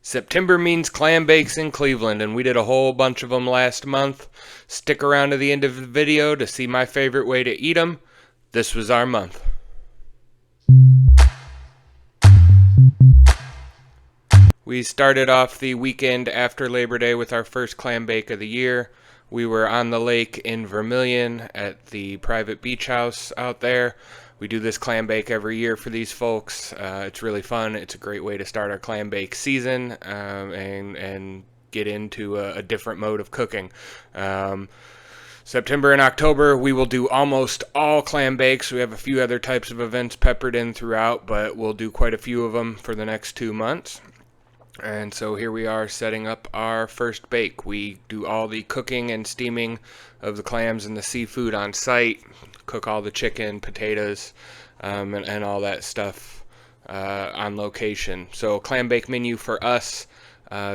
September means clam bakes in Cleveland, and we did a whole bunch of them last month. Stick around to the end of the video to see my favorite way to eat them. This was our month. We started off the weekend after Labor Day with our first clam bake of the year. We were on the lake in Vermilion at the private beach house out there. We do this clam bake every year for these folks. It's really fun. It's a great way to start our clam bake season and get into a different mode of cooking. September and October, we will do almost all clam bakes. We have a few other types of events peppered in throughout, but we'll do quite a few of them for the next 2 months. And so here we are setting up our first bake. We do all the cooking and steaming of the clams and the seafood on site, cook all the chicken, potatoes, and all that stuff on location. So clam bake menu for us,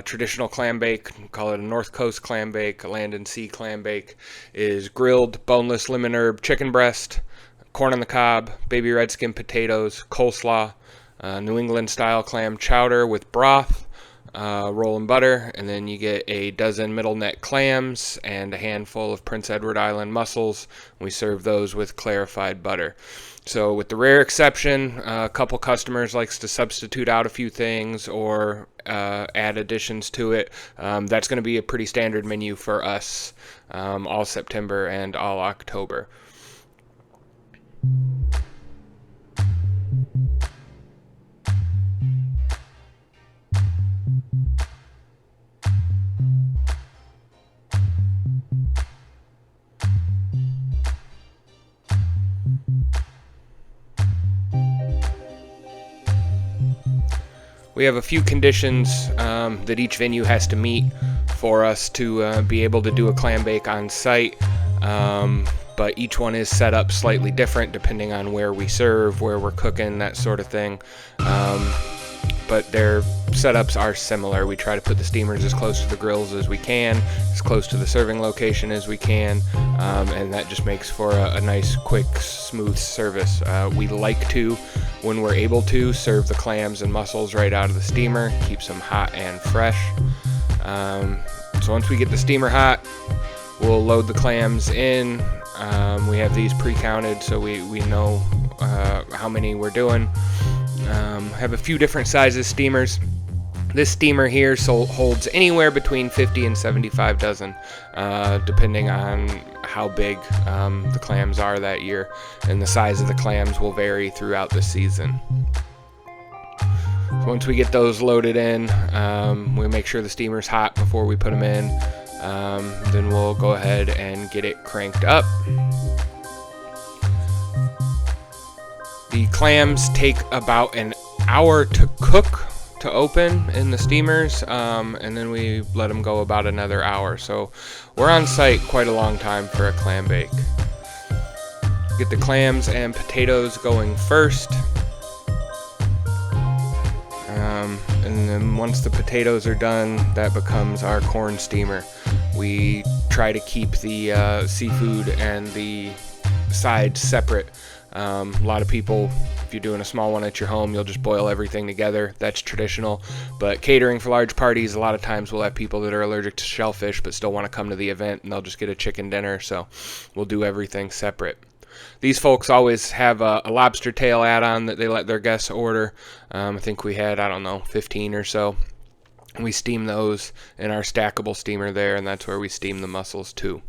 traditional clam bake, call it a North Coast clam bake, a land and sea clam bake, is grilled boneless lemon herb chicken breast, corn on the cob, baby red skin potatoes, coleslaw, New England style clam chowder with broth, roll and butter, and then you get a dozen middle neck clams and a handful of Prince Edward Island mussels. We serve those with clarified butter. So with the rare exception, a couple customers likes to substitute out a few things or add additions to it. That's going to be a pretty standard menu for us all September and all October. We have a few conditions that each venue has to meet for us to be able to do a clam bake on site, but each one is set up slightly different depending on where we serve, where we're cooking, that sort of thing. But their setups are similar. We try to put the steamers as close to the grills as we can, as close to the serving location as we can, and that just makes for a nice, quick, smooth service. We like to, when we're able to, serve the clams and mussels right out of the steamer, keeps them hot and fresh. So once we get the steamer hot, we'll load the clams in. We have these pre-counted so we know how many we're doing. Have a few different sizes steamers. This steamer here holds anywhere between 50 and 75 dozen, depending on how big the clams are that year, and the size of the clams will vary throughout the season. So once we get those loaded in, we make sure the steamer's hot before we put them in. Then we'll go ahead and get it cranked up. The clams take about an hour to cook, to open in the steamers, and then we let them go about another hour. So we're on site quite a long time for a clam bake. Get the clams and potatoes going first. And then once the potatoes are done, that becomes our corn steamer. We try to keep the seafood and the sides separate. A lot of people, if you're doing a small one at your home, you'll just boil everything together. That's traditional. But catering for large parties, a lot of times we'll have people that are allergic to shellfish but still want to come to the event, and they'll just get a chicken dinner. So we'll do everything separate. These folks always have a lobster tail add-on that they let their guests order. I think we had, 15 or so. We steam those in our stackable steamer there, and that's where we steam the mussels too.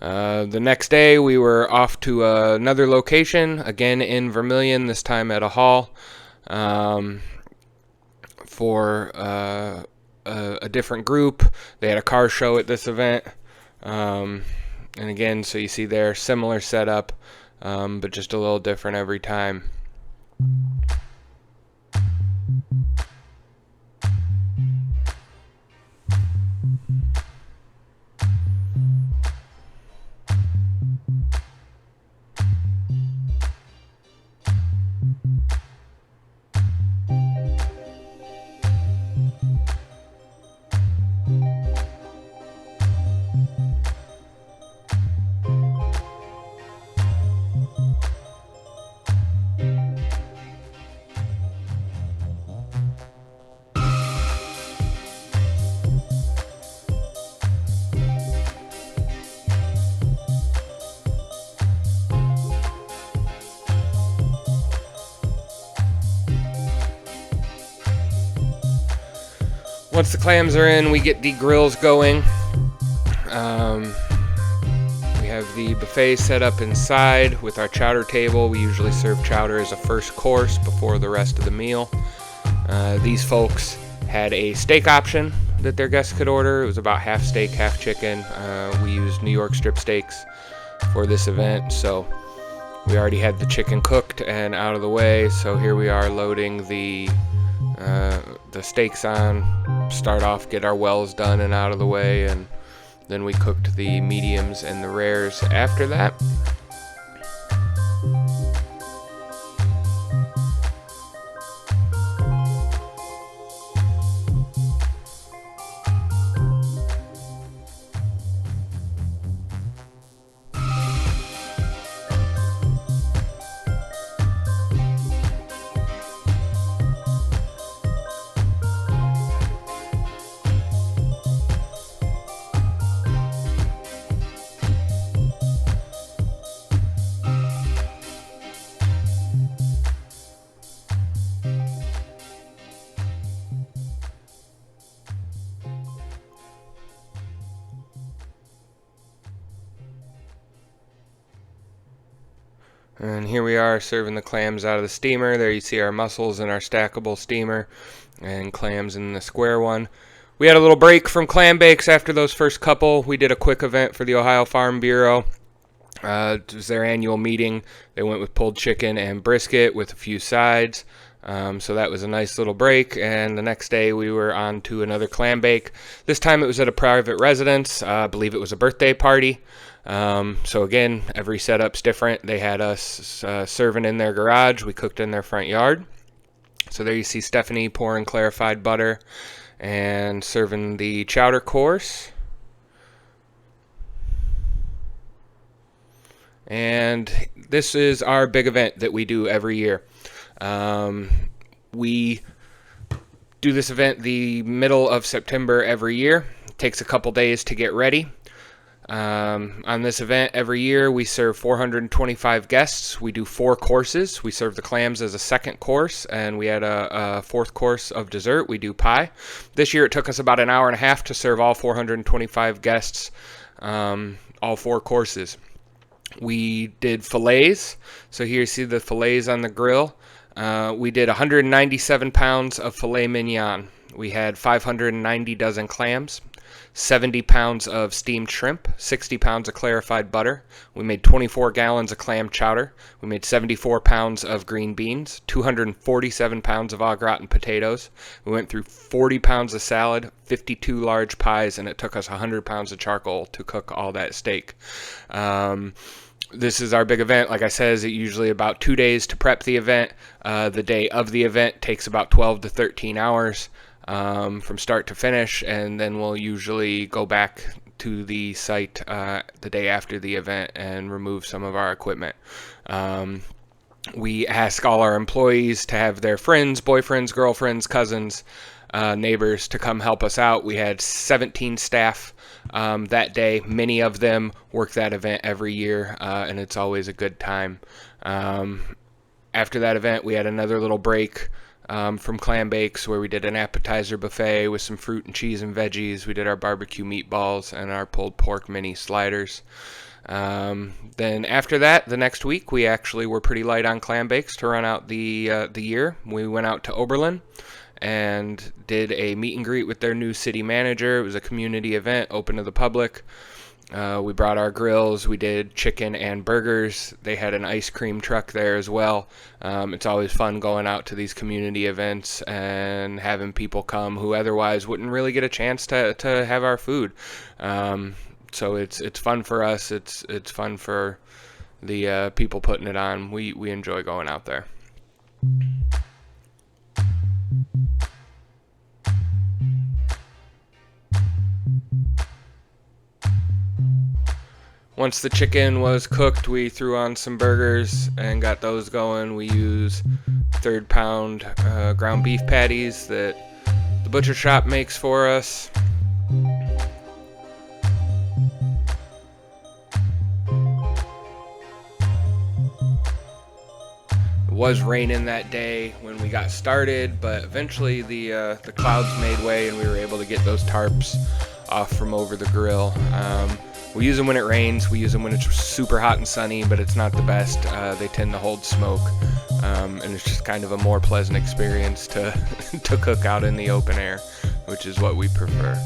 The next day we were off to another location, again in Vermilion, this time at a hall, for a different group. They had a car show at this event, and again, so you see there, similar setup, but just a little different every time. Once the clams are in, we get the grills going. We have the buffet set up inside with our chowder table. We usually serve chowder as a first course before the rest of the meal. These folks had a steak option that their guests could order. It was about half steak, half chicken. We used New York strip steaks for this event, so we already had the chicken cooked and out of the way. So here we are loading the steaks on. Start off, get our wells done and out of the way, and then we cooked the mediums and the rares after that. And here we are serving the clams out of the steamer. There you see our mussels in our stackable steamer and clams in the square one. We had a little break from clam bakes after those first couple. We did a quick event for the Ohio Farm Bureau. It was their annual meeting. They went with pulled chicken and brisket with a few sides. So that was a nice little break, and the next day we were on to another clam bake. This time it was at a private residence. I believe it was a birthday party. So again, every setup's different. They had us serving in their garage. We cooked in their front yard. So there you see Stephanie pouring clarified butter and serving the chowder course. And this is our big event that we do every year. We do this event the middle of September every year. It takes a couple days to get ready. On this event every year we serve 425 guests. We do 4 courses. We serve the clams as a second course, and we had a fourth course of dessert. We do pie. This year it took us about an hour and a half to serve all 425 guests, all 4 courses. We did fillets. So here you see the fillets on the grill. We did 197 pounds of filet mignon. We had 590 dozen clams, 70 pounds of steamed shrimp, 60 pounds of clarified butter. We made 24 gallons of clam chowder. We made 74 pounds of green beans, 247 pounds of au gratin potatoes. We went through 40 pounds of salad, 52 large pies, and it took us 100 pounds of charcoal to cook all that steak. This is our big event. Like I said, it's usually about 2 days to prep the event. The day of the event takes about 12 to 13 hours from start to finish, and then we'll usually go back to the site the day after the event and remove some of our equipment. We ask all our employees to have their friends, boyfriends, girlfriends, cousins, neighbors to come help us out. We had 17 staff that day. Many of them work that event every year, and it's always a good time. After that event, we had another little break from clam bakes where we did an appetizer buffet with some fruit and cheese and veggies. We did our barbecue meatballs and our pulled pork mini sliders. Then after that, the next week, we actually were pretty light on clam bakes to run out the year. We went out to Oberlin and did a meet and greet with their new city manager. It was a community event open to the public. We brought our grills. We did chicken and burgers. They had an ice cream truck there as well. It's always fun going out to these community events and having people come who otherwise wouldn't really get a chance to have our food. So it's fun for us. It's fun for the people putting it on. We enjoy going out there. Once the chicken was cooked, we threw on some burgers and got those going. We use 3rd pound ground beef patties that the butcher shop makes for us. was raining that day when we got started, but eventually the clouds made way and we were able to get those tarps off from over the grill. We use them when it rains. We use them when it's super hot and sunny, but it's not the best. They tend to hold smoke, and it's just kind of a more pleasant experience to to cook out in the open air, which is what we prefer.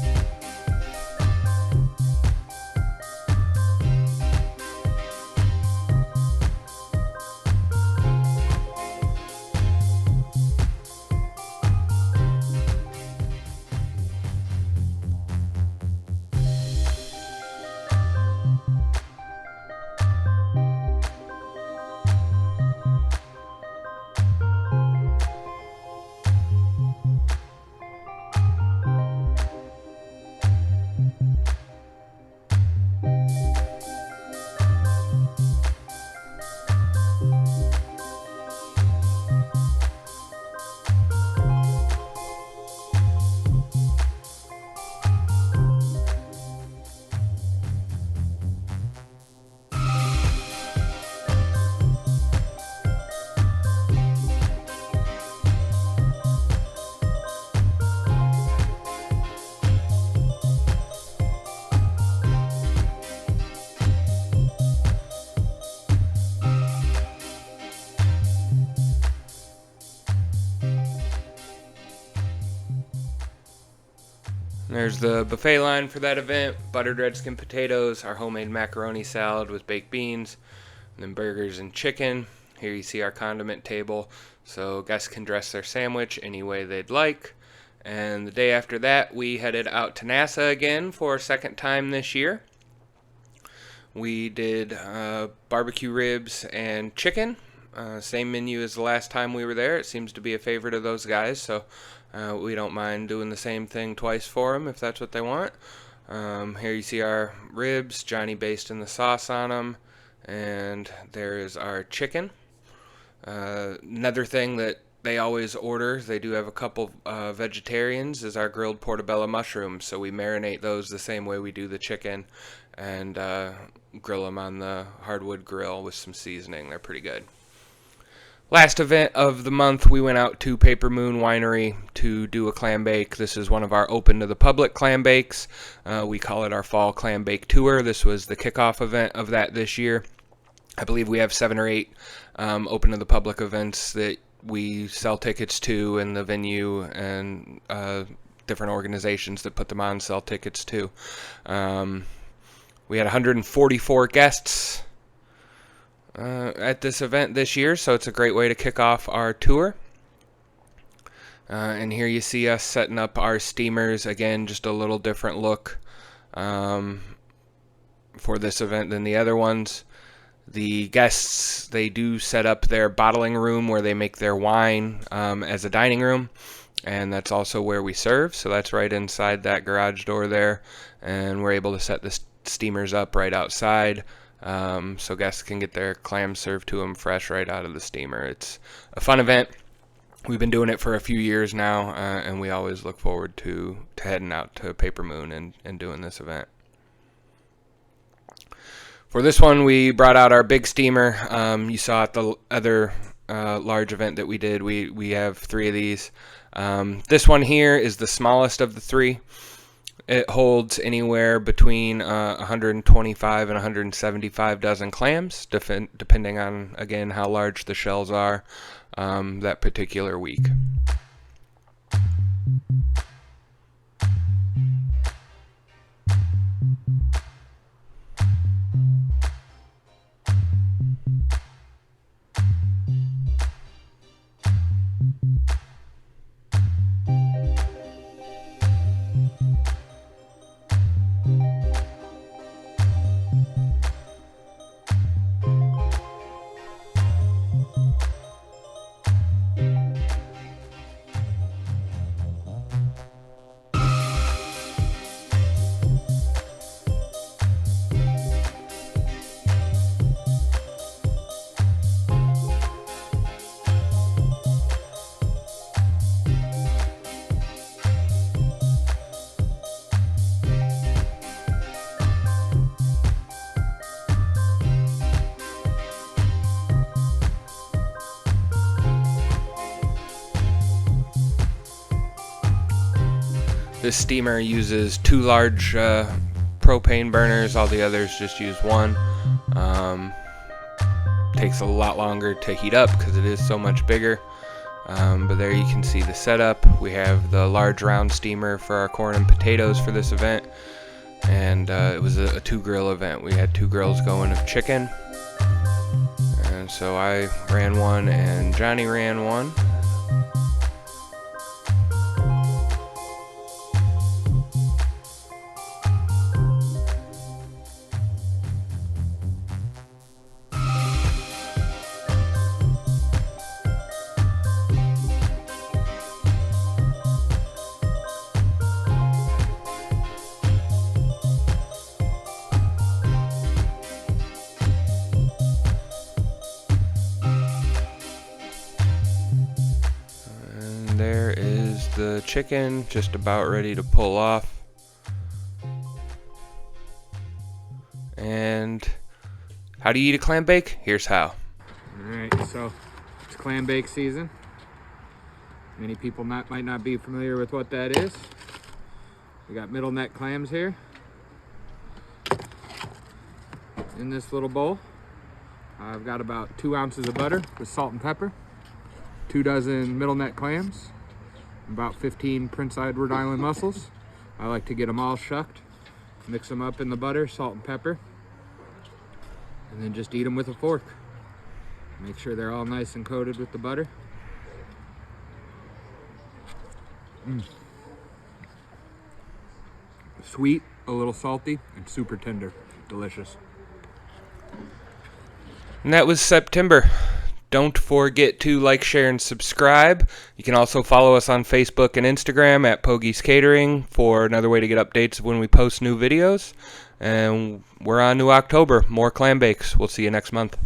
There's the buffet line for that event: buttered red skin potatoes, our homemade macaroni salad with baked beans, and then burgers and chicken. Here you see our condiment table, so guests can dress their sandwich any way they'd like. And the day after that, we headed out to NASA again for a second time this year. We did barbecue ribs and chicken. Same menu as the last time we were there. It seems to be a favorite of those guys, so we don't mind doing the same thing twice for them if that's what they want. Here you see our ribs, Johnny basting the sauce on them, and there is our chicken. Another thing that they always order, they do have a couple vegetarians, is our grilled portobello mushrooms. So we marinate those the same way we do the chicken and grill them on the hardwood grill with some seasoning. They're pretty good. Last event of the month, we went out to Paper Moon Winery to do a clam bake. This is one of our open to the public clam bakes. We call it our fall clam bake tour. This was the kickoff event of that this year. I believe we have 7 or 8 open to the public events that we sell tickets to, and the venue and different organizations that put them on sell tickets to. We had 144 guests at this event this year, so it's a great way to kick off our tour. And here you see us setting up our steamers. Again, just a little different look for this event than the other ones. The guests, they do set up their bottling room where they make their wine as a dining room, and that's also where we serve. So that's right inside that garage door there, and we're able to set the steamers up right outside. So guests can get their clams served to them fresh right out of the steamer. It's a fun event. We've been doing it for a few years now, and we always look forward to heading out to Paper Moon and doing this event. For this one, we brought out our big steamer. You saw at the other large event that we did, we have 3 of these. This one here is the smallest of the 3. It holds anywhere between 125 and 175 dozen clams, depending on, again, how large the shells are that particular week. This steamer uses 2 large propane burners. All the others just use one. Takes a lot longer to heat up because it is so much bigger. But there you can see the setup. We have the large round steamer for our corn and potatoes for this event. And it was a 2-grill event. We had 2 grills going of chicken. And so I ran one and Johnny ran one. There is the chicken just about ready to pull off. And how do you eat a clam bake? Here's how. Alright, so it's clam bake season. Many people might not be familiar with what that is. We got middle neck clams here in this little bowl. I've got about 2 ounces of butter with salt and pepper, 2 dozen middle neck clams, about 15 Prince Edward Island mussels. I like to get them all shucked, mix them up in the butter, salt and pepper, and then just eat them with a fork. Make sure they're all nice and coated with the butter. Sweet, a little salty, and super tender. Delicious. And that was September. Don't forget to like, share, and subscribe. You can also follow us on Facebook and Instagram at Pogies Catering for another way to get updates of when we post new videos. And we're on to October. More clam bakes. We'll see you next month.